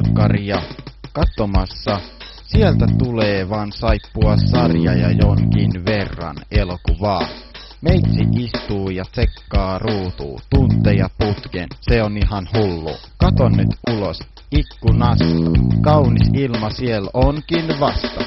telkkaria katsomassa. Sieltä tulee vaan saippua sarja ja jonkin verran elokuvaa. Meitsi istuu ja tsekkaa ruutuu, tunteja putken, se on ihan hullu. Katon nyt ulos ikkunasta, kaunis ilma siellä onkin vasta.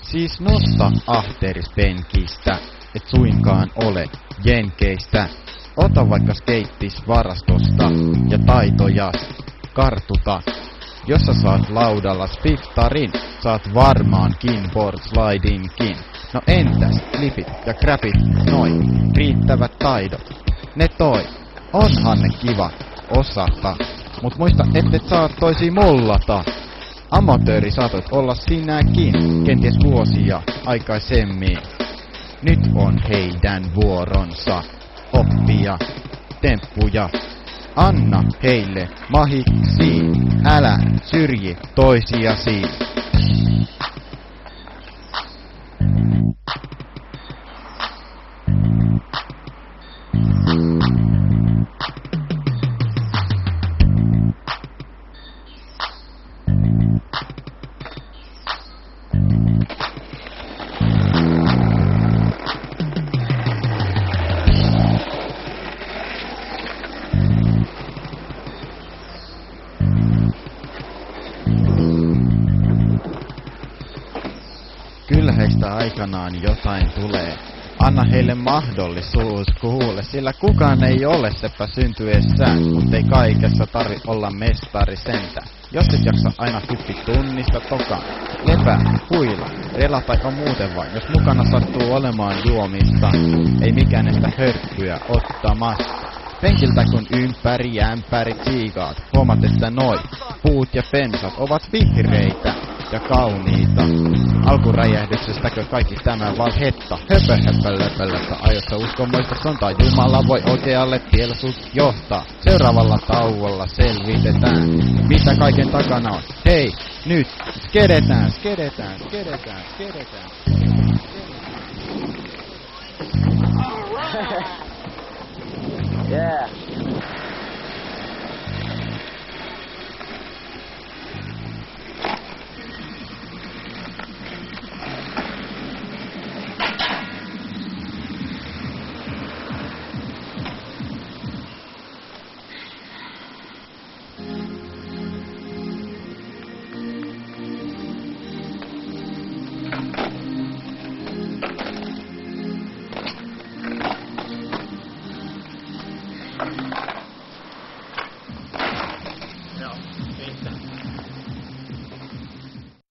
Siis nosta ahterispenkistä, et suinkaan ole jenkeistä. Ota vaikka skeittis varastosta ja taitojas kartuta. Jos sä saat laudalla spiftarin, saat varmaankin boardslidinkin. No entäs flipit ja crapit, noin riittävät taidot? Ne toi, onhan ne kiva osata, mut muista ettet saattoisi mollata. Amatööri saatoit olla sinäkin, kenties vuosia aikaisemmin. Nyt on heidän vuoronsa oppia temppuja. Anna heille mahiksi, älä syrji toisiasi. Kyllä heistä aikanaan jotain tulee. Anna heille mahdollisuus kuule, sillä kukaan ei ole seppä syntyessään, mutta ei kaikessa tarvi olla mestari sentä. Jos et jaksa aina hyppi tunnista tokaan, lepää, huila, relata muuten vain, jos mukana sattuu olemaan juomista, ei mikään estä hörkkyä ottamasta. Penkiltä kun ympäri ämpärit siikaat, huomaat että noi puut ja pensat ovat vihreitä ja kauniita. Alkuräjähdyksestäkö kaikki tämä valhetta? Höpöhöpölöpölöstä ajossa uskonmoista sontaa. Jumala voi oikealle tielle sut johtaa. Seuraavalla tauolla selvitetään, mitä kaiken takana on. Hei, nyt skedetään, skedetään, skedetään, skedetään.